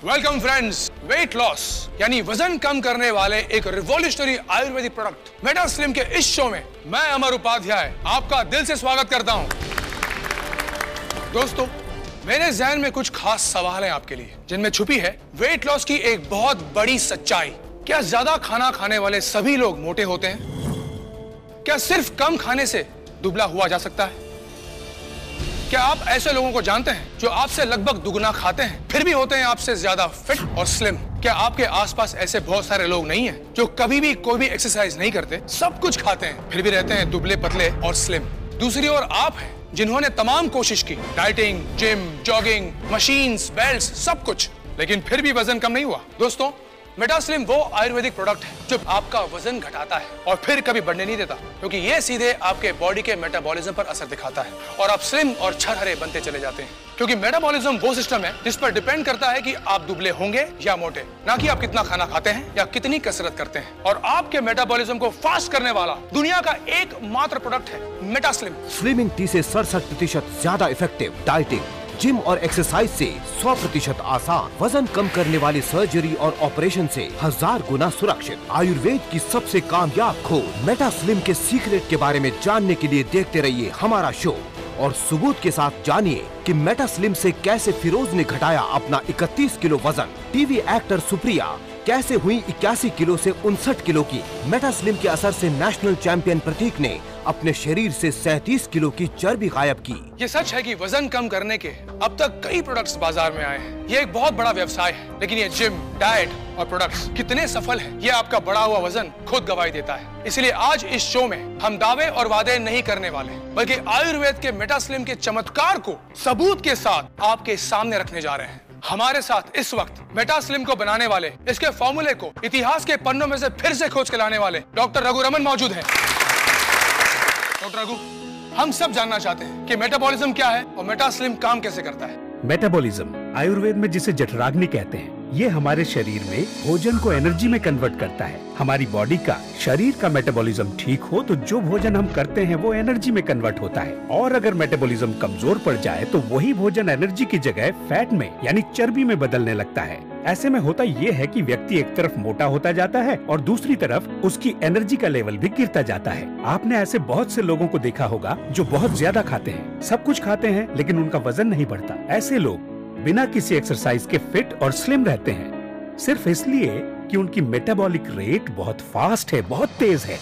Welcome friends. Weight loss यानी वजन कम करने वाले एक revolutionary Ayurvedic product Meta slim के इस शो में मैं अमर उपाध्याय आपका दिल से स्वागत करता हूं। दोस्तों, मेरे जहन में कुछ खास सवाल हैं आपके लिए, जिनमें छुपी है वेट लॉस की एक बहुत बड़ी सच्चाई। क्या ज्यादा खाना खाने वाले सभी लोग मोटे होते हैं? क्या सिर्फ कम खाने से दुबला हुआ जा सकता है? क्या आप ऐसे लोगों को जानते हैं जो आपसे लगभग दुगना खाते हैं फिर भी होते हैं आपसे ज्यादा फिट और स्लिम? क्या आपके आसपास ऐसे बहुत सारे लोग नहीं हैं जो कभी भी कोई भी एक्सरसाइज नहीं करते, सब कुछ खाते हैं फिर भी रहते हैं दुबले पतले और स्लिम? दूसरी ओर आप हैं जिन्होंने तमाम कोशिश की, dieting, gym, jogging, machines, belts, सब कुछ, लेकिन फिर भी वजन कम नहीं हुआ। दोस्तों, मेटा स्लिम वो आयुर्वेदिक प्रोडक्ट है जो आपका वजन घटाता है और फिर कभी बढ़ने नहीं देता, क्योंकि ये सीधे आपके बॉडी के मेटाबॉलिज्म पर असर दिखाता है और आप स्लिम और छरहरे बनते चले जाते हैं। क्योंकि मेटाबॉलिज्म वो सिस्टम है जिस पर डिपेंड करता है कि आप दुबले होंगे या मोटे, ना कि आप कितना खाना खाते हैं या कितनी कसरत करते हैं। और आपके मेटाबॉलिज्म को फास्ट करने वाला दुनिया का एकमात्र प्रोडक्ट है मेटा स्लिम। स्लिमिंग टी से 67% ज्यादा इफेक्टिव, डाइटिंग, जिम और एक्सरसाइज से 100% आसान, वजन कम करने वाली सर्जरी और ऑपरेशन से 1000 गुना सुरक्षित, आयुर्वेद की सबसे कामयाब खोज मेटा स्लिम के सीक्रेट के बारे में जानने के लिए देखते रहिए हमारा शो और सबूत के साथ जानिए कि मेटा स्लिम से कैसे फिरोज ने घटाया अपना 31 किलो वजन, टीवी एक्टर सुप्रिया कैसे हुई 81 किलो से 59 किलो की, मेटा स्लिम के असर से नेशनल चैंपियन प्रतीक ने अपने शरीर से 37 किलो की चर्बी गायब की। ये सच है कि वजन कम करने के अब तक कई प्रोडक्ट्स बाजार में आए हैं। ये एक बहुत बड़ा व्यवसाय है, लेकिन ये जिम, डाइट और प्रोडक्ट्स कितने सफल हैं, ये आपका बढ़ा हुआ वजन खुद गवाही देता है। इसलिए आज इस शो में हम दावे और वादे नहीं करने वाले, बल्कि आयुर्वेद के मेटा स्लिम के चमत्कार को सबूत के साथ आपके सामने रखने जा रहे हैं। हमारे साथ इस वक्त मेटा स्लिम को बनाने वाले, इसके फॉर्मूले को इतिहास के पन्नों में से फिर से खोज के लाने वाले डॉक्टर रघु रमन मौजूद हैं। डॉक्टर रघु, हम सब जानना चाहते हैं कि मेटाबॉलिज्म क्या है और मेटा स्लिम काम कैसे करता है। मेटाबॉलिज्म आयुर्वेद में जिसे जठराग्नि कहते हैं, ये हमारे शरीर में भोजन को एनर्जी में कन्वर्ट करता है। हमारी बॉडी का, शरीर का मेटाबॉलिज्म ठीक हो तो जो भोजन हम करते हैं वो एनर्जी में कन्वर्ट होता है, और अगर मेटाबॉलिज्म कमजोर पड़ जाए तो वही भोजन एनर्जी की जगह फैट में यानी चर्बी में बदलने लगता है। ऐसे में होता ये है कि व्यक्ति एक तरफ मोटा होता जाता है और दूसरी तरफ उसकी एनर्जी का लेवल भी गिरता जाता है। आपने ऐसे बहुत से लोगों को देखा होगा जो बहुत ज्यादा खाते हैं, सब कुछ खाते हैं, लेकिन उनका वजन नहीं बढ़ता। ऐसे लोग बिना किसी एक्सरसाइज के फिट और स्लिम रहते हैं, सिर्फ इसलिए कि उनकी मेटाबॉलिक रेट बहुत फास्ट है, बहुत तेज है।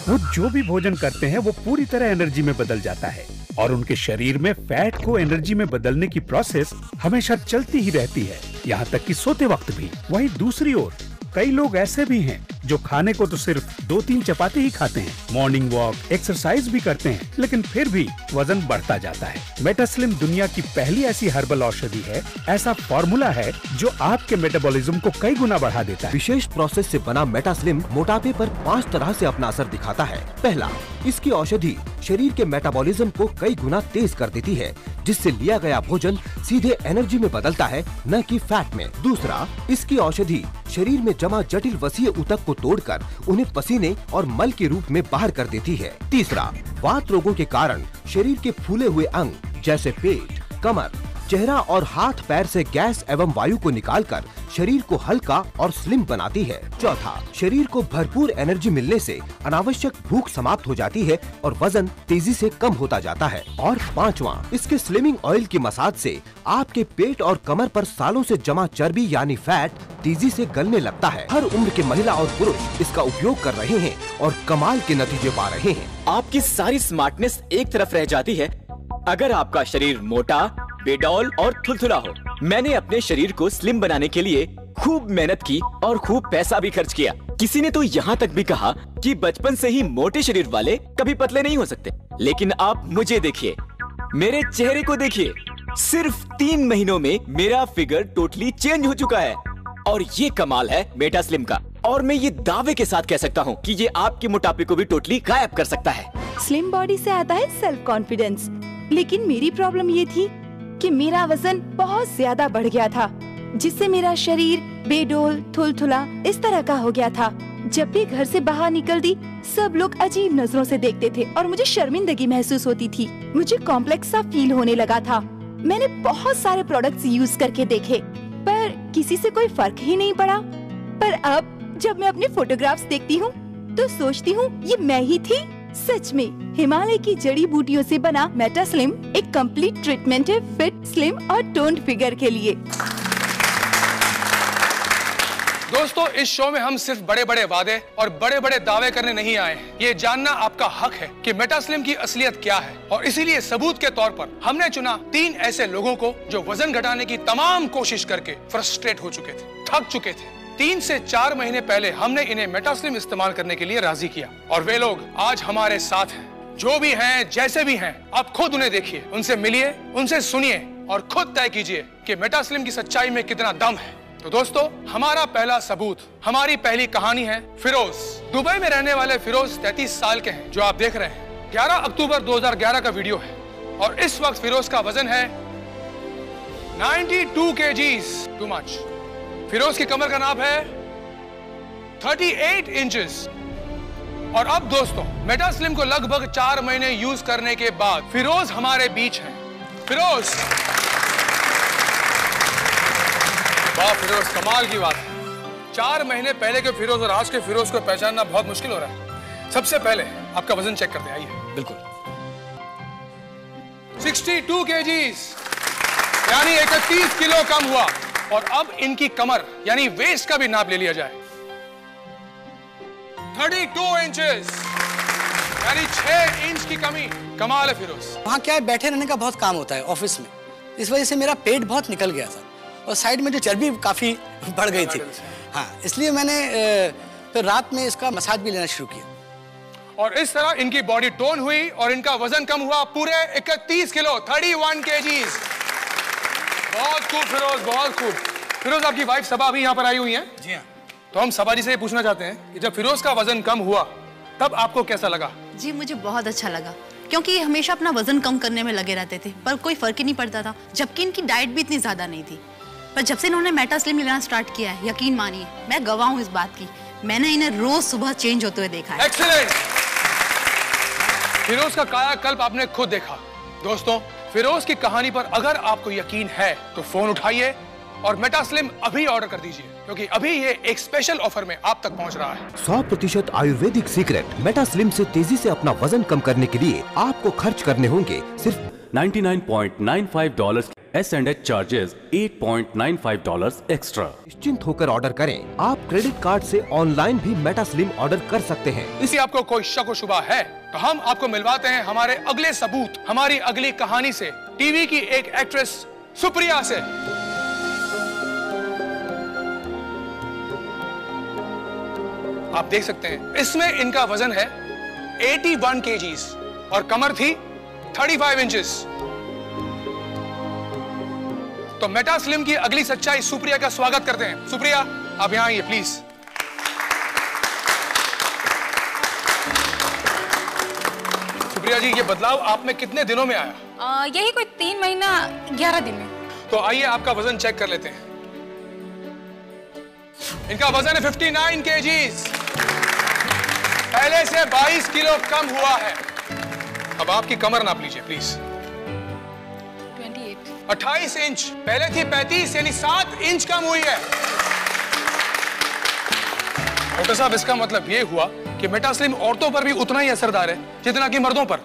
वो जो भी भोजन करते हैं वो पूरी तरह एनर्जी में बदल जाता है और उनके शरीर में फैट को एनर्जी में बदलने की प्रोसेस हमेशा चलती ही रहती है, यहाँ तक कि सोते वक्त भी। वहीं दूसरी ओर कई लोग ऐसे भी हैं जो खाने को तो सिर्फ 2-3 चपाती ही खाते हैं, मॉर्निंग वॉक, एक्सरसाइज भी करते हैं, लेकिन फिर भी वजन बढ़ता जाता है। मेटा स्लिम दुनिया की पहली ऐसी हर्बल औषधि है, ऐसा फॉर्मूला है जो आपके मेटाबॉलिज्म को कई गुना बढ़ा देता है। विशेष प्रोसेस से बना मेटा स्लिम मोटापे पर 5 तरह से अपना असर दिखाता है। पहला, इसकी औषधि शरीर के मेटाबॉलिज्म को कई गुना तेज कर देती है, जिससे लिया गया भोजन सीधे एनर्जी में बदलता है, न कि फैट में। दूसरा, इसकी औषधि शरीर में जमा जटिल वसीय ऊतक को तोड़कर उन्हें पसीने और मल के रूप में बाहर कर देती है। तीसरा, वात रोगों के कारण शरीर के फूले हुए अंग जैसे पेट, कमर, चेहरा और हाथ पैर से गैस एवं वायु को निकालकर शरीर को हल्का और स्लिम बनाती है। चौथा, शरीर को भरपूर एनर्जी मिलने से अनावश्यक भूख समाप्त हो जाती है और वजन तेजी से कम होता जाता है। और पांचवा, इसके स्लिमिंग ऑयल की मसाज से आपके पेट और कमर पर सालों से जमा चर्बी यानी फैट तेजी से गलने लगता है। हर उम्र के महिला और पुरुष इसका उपयोग कर रहे हैं और कमाल के नतीजे पा रहे हैं। आपकी सारी स्मार्टनेस एक तरफ रह जाती है अगर आपका शरीर मोटा, बेडौल और थुलथुला हो। मैंने अपने शरीर को स्लिम बनाने के लिए खूब मेहनत की और खूब पैसा भी खर्च किया। किसी ने तो यहाँ तक भी कहा कि बचपन से ही मोटे शरीर वाले कभी पतले नहीं हो सकते। लेकिन आप मुझे देखिए, मेरे चेहरे को देखिए, सिर्फ 3 महीनों में मेरा फिगर टोटली चेंज हो चुका है। और ये कमाल है मेटा स्लिम का, और मैं ये दावे के साथ कह सकता हूँ कि ये आपके मोटापे को भी टोटली गायब कर सकता है। स्लिम बॉडी से आता है सेल्फ कॉन्फिडेंस, लेकिन मेरी प्रॉब्लम ये थी कि मेरा वजन बहुत ज्यादा बढ़ गया था, जिससे मेरा शरीर बेडोल, थुलथुला इस तरह का हो गया था। जब भी घर से बाहर निकलती, सब लोग अजीब नजरों से देखते थे और मुझे शर्मिंदगी महसूस होती थी। मुझे कॉम्प्लेक्स सा फील होने लगा था। मैंने बहुत सारे प्रोडक्ट्स यूज करके देखे, पर किसी से कोई फर्क ही नहीं पड़ा। पर अब जब मैं अपने फोटोग्राफ्स देखती हूँ तो सोचती हूँ ये मैं ही थी। सच में हिमालय की जड़ी बूटियों से बना मेटा स्लिम एक कंप्लीट ट्रीटमेंट है फिट, स्लिम और टोन्ड फिगर के लिए। दोस्तों, इस शो में हम सिर्फ बड़े बड़े वादे और बड़े बड़े दावे करने नहीं आए हैं। ये जानना आपका हक है कि मेटा स्लिम की असलियत क्या है, और इसीलिए सबूत के तौर पर हमने चुना 3 ऐसे लोगों को जो वजन घटाने की तमाम कोशिश करके फ्रस्ट्रेट हो चुके थे, थक चुके थे। 3 से 4 महीने पहले हमने इन्हें मेटा स्लिम इस्तेमाल करने के लिए राजी किया, और वे लोग आज हमारे साथ हैं। जो भी हैं, जैसे भी हैं, आप खुद उन्हें देखिए, उनसे मिलिए, उनसे सुनिए और खुद तय कीजिए कि मेटा स्लिम की सच्चाई में कितना दम है। तो दोस्तों, हमारा पहला सबूत, हमारी पहली कहानी है फिरोज। दुबई में रहने वाले फिरोज 33 साल के हैं, जो आप देख रहे हैं। 11 अक्टूबर 2011 का वीडियो है, और इस वक्त फिरोज का वजन है 92 kgs, टू मच। फिरोज की कमर का नाप है 38 इंचेस। और अब दोस्तों, मेटा स्लिम को लगभग 4 महीने यूज करने के बाद फिरोज हमारे बीच हैं। फिरोज, वाह फिरोज, कमाल की बात है। 4 महीने पहले के फिरोज और आज के फिरोज को पहचानना बहुत मुश्किल हो रहा है। सबसे पहले आपका वजन चेक करते हैं, आइए। बिल्कुल। 62 kgs, यानी 31 किलो कम हुआ। और अब इनकी कमर यानी वेस्ट का भी नाप ले लिया जाए, 32 इंचेस, यानी 6 इंच की कमी। कमाल है फिरोज। वहाँ क्या है, बैठे रहने का बहुत काम होता है ऑफिस में, इस वजह से मेरा पेट बहुत निकल गया था और साइड में जो चर्बी काफी बढ़ गई थी। हाँ, इसलिए मैंने फिर रात में इसका मसाज भी लेना शुरू किया, और इस तरह इनकी बॉडी टोन हुई और इनका वजन कम हुआ पूरे 31 किलो, 31 kgs। बहुत खूब फिरोज, बहुत खूब। फिरोज, आपकी वाइफ सबा अभी यहाँ पर आई हुई है। जी हाँ। तो हम सबा जी से ये पूछना चाहते हैं कि जब फिरोज का वजन कम हुआ तब आपको कैसा लगा? जी, मुझे बहुत अच्छा लगा, क्योंकि ये हमेशा अपना वजन कम करने में लगे रहते थे पर कोई फर्क ही नहीं पड़ता था, जबकि इनकी डाइट भी इतनी ज्यादा नहीं थी। पर जब से इन्होंने मेटा स्लिम लेना स्टार्ट किया है, यकीन मानिए मैं गवाह हूँ इस बात की, मैंने इन्हें रोज सुबह चेंज होते हुए देखा है। एक्सीलेंट। फिरोज का कायाकल्प आपने खुद देखा। दोस्तों, फिरोज की कहानी पर अगर आपको यकीन है तो फोन उठाइए और मेटा स्लिम अभी ऑर्डर कर दीजिए, क्योंकि अभी ये एक स्पेशल ऑफर में आप तक पहुंच रहा है। 100% आयुर्वेदिक सीक्रेट मेटा स्लिम से तेजी से अपना वजन कम करने के लिए आपको खर्च करने होंगे सिर्फ $99.95 S&H चार्जेस $8.95 एक्स्ट्रा। निश्चिंत होकर ऑर्डर करें। आप क्रेडिट कार्ड से ऑनलाइन भी मेटा स्लिम ऑर्डर कर सकते हैं। इसी आपको कोई शक व शुबा है तो हम आपको मिलवाते हैं हमारे अगले सबूत, हमारी अगली कहानी से, टीवी की एक एक्ट्रेस सुप्रिया से। आप देख सकते हैं इसमें इनका वजन है 81 kgs और कमर थी 35 इंचेस। तो मेटा स्लिम की अगली सच्चाई सुप्रिया का स्वागत करते हैं। सुप्रिया, आप यहां आइए प्लीज। सुप्रिया जी, ये बदलाव आप में कितने दिनों में आया? यही कोई 3 महीना 11 दिन में। तो आइए आपका वजन चेक कर लेते हैं। इनका वजन है 59 kgs, पहले से 22 किलो कम हुआ है। अब आपकी कमर नाप लीजिए प्लीज। 28 इंच, पहले थी 35, यानी 7 इंच कम हुई है। डॉक्टर साहब, इसका मतलब ये हुआ कि मेटा स्लिम औरतों पर भी उतना ही असरदार है जितना कि मर्दों पर।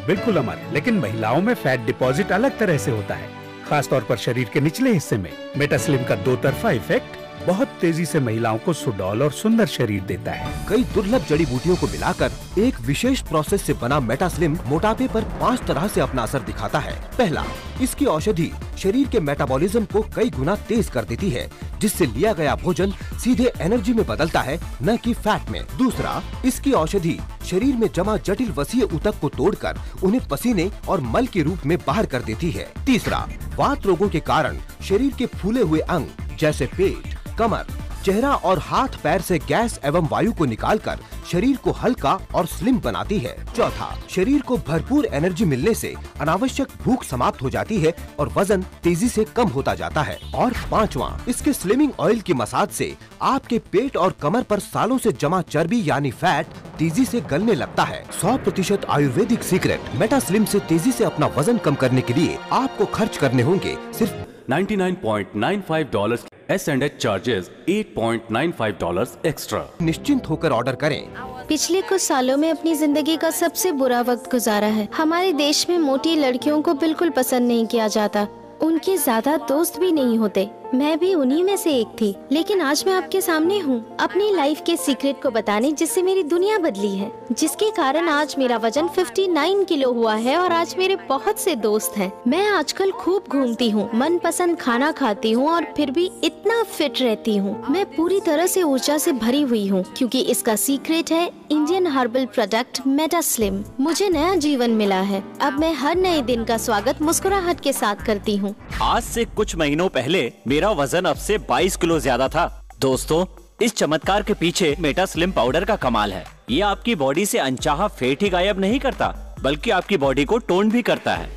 बिल्कुल अमर, लेकिन महिलाओं में फैट डिपॉजिट अलग तरह से होता है, खास तौर पर शरीर के निचले हिस्से में। मेटा स्लिम का 2 तरफा इफेक्ट बहुत तेजी से महिलाओं को सुडौल और सुंदर शरीर देता है। कई दुर्लभ जड़ी बूटियों को मिलाकर एक विशेष प्रोसेस से बना मेटा स्लिम मोटापे पर 5 तरह से अपना असर दिखाता है। पहला, इसकी औषधि शरीर के मेटाबॉलिज्म को कई गुना तेज कर देती है, जिससे लिया गया भोजन सीधे एनर्जी में बदलता है, न कि फैट में। दूसरा, इसकी औषधि शरीर में जमा जटिल वसीय ऊतक को तोड़कर उन्हें पसीने और मल के रूप में बाहर कर देती है। तीसरा, वात रोगों के कारण शरीर के फूले हुए अंग जैसे पेट, कमर, चेहरा और हाथ पैर से गैस एवं वायु को निकालकर शरीर को हल्का और स्लिम बनाती है। चौथा, शरीर को भरपूर एनर्जी मिलने से अनावश्यक भूख समाप्त हो जाती है और वजन तेजी से कम होता जाता है। और पांचवा, इसके स्लिमिंग ऑयल की मसाज से आपके पेट और कमर पर सालों से जमा चर्बी यानी फैट तेजी से गलने लगता है। 100% आयुर्वेदिक सीक्रेट मेटा स्लिम से तेजी से अपना वजन कम करने के लिए आपको खर्च करने होंगे सिर्फ $99.95 S&H चार्जेस $8.95 एक्स्ट्रा। निश्चिंत होकर ऑर्डर करें। पिछले कुछ सालों में अपनी जिंदगी का सबसे बुरा वक्त गुजारा है। हमारे देश में मोटी लड़कियों को बिल्कुल पसंद नहीं किया जाता, उनके ज्यादा दोस्त भी नहीं होते। मैं भी उन्हीं में से एक थी, लेकिन आज मैं आपके सामने हूँ अपनी लाइफ के सीक्रेट को बताने, जिससे मेरी दुनिया बदली है, जिसके कारण आज मेरा वजन 59 किलो हुआ है और आज मेरे बहुत से दोस्त हैं। मैं आजकल खूब घूमती हूँ, मनपसंद खाना खाती हूँ और फिर भी इतना फिट रहती हूँ। मैं पूरी तरह से ऊर्जा से भरी हुई हूँ, क्योंकि इसका सीक्रेट है Indian herbal product Meta slim. मुझे नया जीवन मिला है। अब मैं हर नए दिन का स्वागत मुस्कुराहट के साथ करती हूँ। आज से कुछ महीनों पहले मेरा वजन अब से 22 किलो ज्यादा था। दोस्तों, इस चमत्कार के पीछे मेटा स्लिम पाउडर का कमाल है। ये आपकी बॉडी से अनचाहा फैट ही गायब नहीं करता, बल्कि आपकी बॉडी को टोन भी करता है।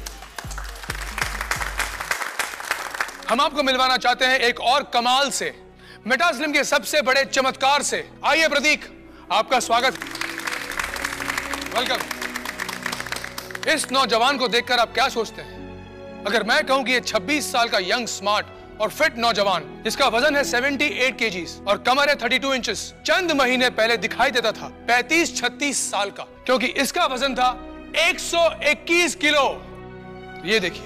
हम आपको मिलवाना चाहते हैं एक और कमाल से, मेटा स्लिम के सबसे बड़े चमत्कार से। आइए प्रतीक, आपका स्वागत। वेलकम। इस नौजवान को देखकर आप क्या सोचते हैं? अगर मैं कहूं कि ये 26 साल का यंग, स्मार्ट और फिट नौजवान, जिसका वजन है 78 केजीज और कमर है 32 इंचेस, चंद महीने पहले दिखाई देता था 35-36 साल का, क्योंकि इसका वजन था 121 किलो। ये देखिए,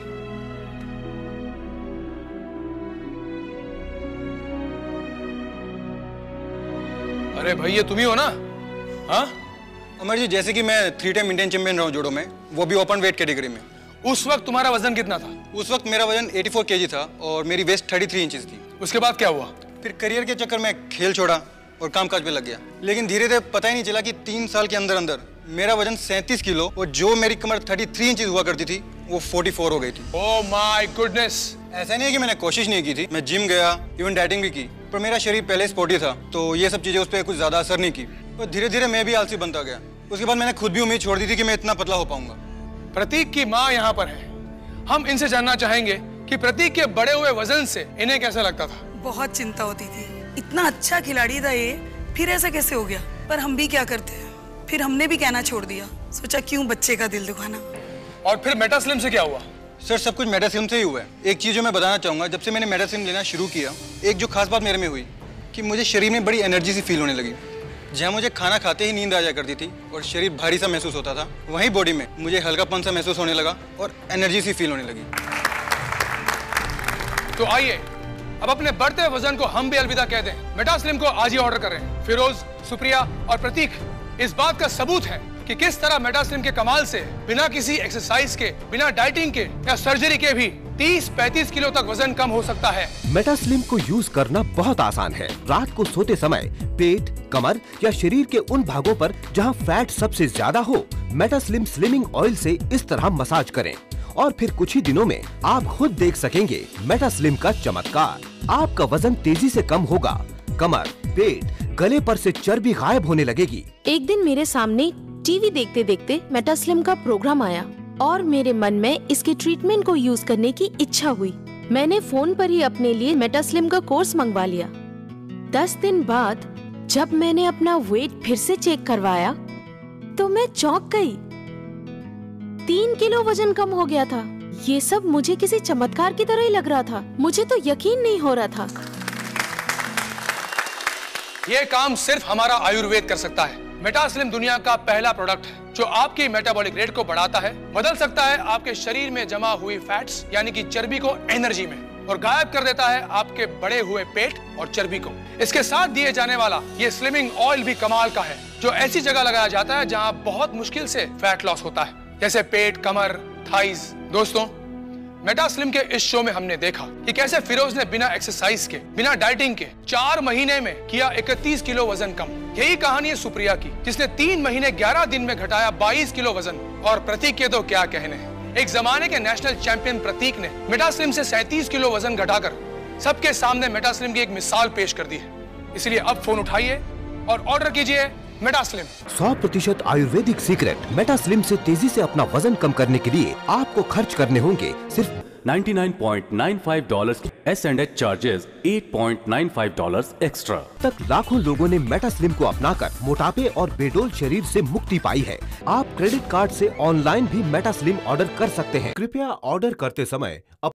अरे भाई ये तुम ही हो ना? हाँ अमर जी, जैसे कि मैं 3 टाइम इंडियन चैंपियन रहा हूँ जूडो में, वो भी ओपन वेट कैटेगरी में। उस वक्त तुम्हारा वजन कितना था? उस वक्त मेरा वजन 84 केजी था और मेरी वेस्ट 33 इंचेस थी। उसके बाद क्या हुआ? फिर करियर के चक्कर में खेल छोड़ा और कामकाज पे लग गया, लेकिन धीरे धीरे पता ही नहीं चला कि 3 साल के अंदर अंदर मेरा वजन 37 किलो और जो मेरी कमर 33 इंचेस हुआ करती थी वो 44 हो गई थी। Oh my goodness. ऐसा नहीं है कि मैंने कोशिश नहीं की थी, मैं जिम गया, इवन डाइटिंग भी की, पर मेरा शरीर पहले स्पोर्टी था, तो ये सब चीजें उस पर कुछ ज्यादा असर नहीं की। और धीरे धीरे मैं भी आलसी बनता गया। उसके बाद मैंने खुद भी उम्मीद छोड़ दी थी कि मैं इतना पतला हो पाऊंगा। प्रतीक की माँ यहाँ पर है। हम इनसे जानना चाहेंगे कि प्रतीक के बड़े हुए वजन से इन्हें कैसा लगता था। बहुत चिंता होती थी, इतना अच्छा खिलाड़ी था ये, फिर ऐसा कैसे हो गया। पर हम भी क्या करते हैं, फिर हमने भी कहना छोड़ दिया, सोचा क्यों बच्चे का दिल दुखाना। और फिर मेटा स्लिम से क्या हुआ? सर, सब कुछ मेटा स्लिम से ही हुआ है। एक चीज जो मैं बताना चाहूंगा, जब से मैंने मेटा स्लिम लेना शुरू किया, एक जो खास बात मेरे में हुई कि मुझे शरीर में बड़ी एनर्जी सी फील होने लगी। जहाँ मुझे खाना खाते ही नींद आ जाया करती थी और शरीर भारी सा महसूस होता था, वहीं बॉडी में मुझे हल्कापन सा महसूस होने लगा और एनर्जी सी फील होने लगी। तो आइए अब अपने बढ़ते वजन को हम भी अलविदा कह दें। मेटा स्लिम को आज ही ऑर्डर करें। फिरोज, सुप्रिया और प्रतीक इस बात का सबूत है कि किस तरह मेटा स्लिम के कमाल से बिना किसी एक्सरसाइज के, बिना डाइटिंग के या सर्जरी के भी 30-35 किलो तक वजन कम हो सकता है। मेटा स्लिम को यूज करना बहुत आसान है। रात को सोते समय पेट, कमर या शरीर के उन भागों पर जहां फैट सबसे ज्यादा हो, मेटा स्लिम स्लिमिंग ऑयल से इस तरह मसाज करें और फिर कुछ ही दिनों में आप खुद देख सकेंगे मेटा स्लिम का चमत्कार। आपका वजन तेजी से कम होगा, कमर, पेट, गले पर से चर्बी गायब होने लगेगी। एक दिन मेरे सामने टीवी देखते देखते मेटा स्लिम का प्रोग्राम आया और मेरे मन में इसके ट्रीटमेंट को यूज करने की इच्छा हुई। मैंने फोन पर ही अपने लिए मेटा स्लिम का कोर्स मंगवा लिया। 10 दिन बाद जब मैंने अपना वेट फिर से चेक करवाया तो मैं चौंक गई। 3 किलो वजन कम हो गया था। ये सब मुझे किसी चमत्कार की तरह ही लग रहा था। मुझे तो यकीन नहीं हो रहा था। ये काम सिर्फ हमारा आयुर्वेद कर सकता है। मेटा स्लिम दुनिया का पहला प्रोडक्ट है जो आपकी मेटाबॉलिक रेट को बढ़ाता है, बदल सकता है आपके शरीर में जमा हुई फैट्स यानी कि चर्बी को एनर्जी में और गायब कर देता है आपके बढ़े हुए पेट और चर्बी को। इसके साथ दिए जाने वाला ये स्लिमिंग ऑयल भी कमाल का है, जो ऐसी जगह लगाया जाता है जहां बहुत मुश्किल से फैट लॉस होता है, जैसे पेट, कमर, थाइज। दोस्तों, मेटा स्लिम के इस शो में हमने देखा कि कैसे फिरोज ने बिना एक्सरसाइज के, बिना डाइटिंग के 4 महीने में किया 31 किलो वजन कम। यही कहानी है सुप्रिया की, जिसने 3 महीने 11 दिन में घटाया 22 किलो वजन। और प्रतीक के तो क्या कहने हैं। एक जमाने के नेशनल चैंपियन प्रतीक ने मेटा स्लिम से 37 किलो वजन घटाकर सबके सामने मेटा स्लिम की एक मिसाल पेश कर दी है। इसलिए अब फोन उठाइए और ऑर्डर कीजिए Meta slim. 100% Ayurvedic secret Meta slim से तेजी से अपना वजन कम करने के लिए आपको खर्च करने होंगे सिर्फ $99.95 के S&H चार्जेस $8.95 एक्स्ट्रा। तक लाखों लोगों ने मेटा स्लिम को अपनाकर मोटापे और बेडोल शरीर से मुक्ति पाई है। आप क्रेडिट कार्ड से ऑनलाइन भी मेटा स्लिम ऑर्डर कर सकते हैं। कृपया ऑर्डर करते समय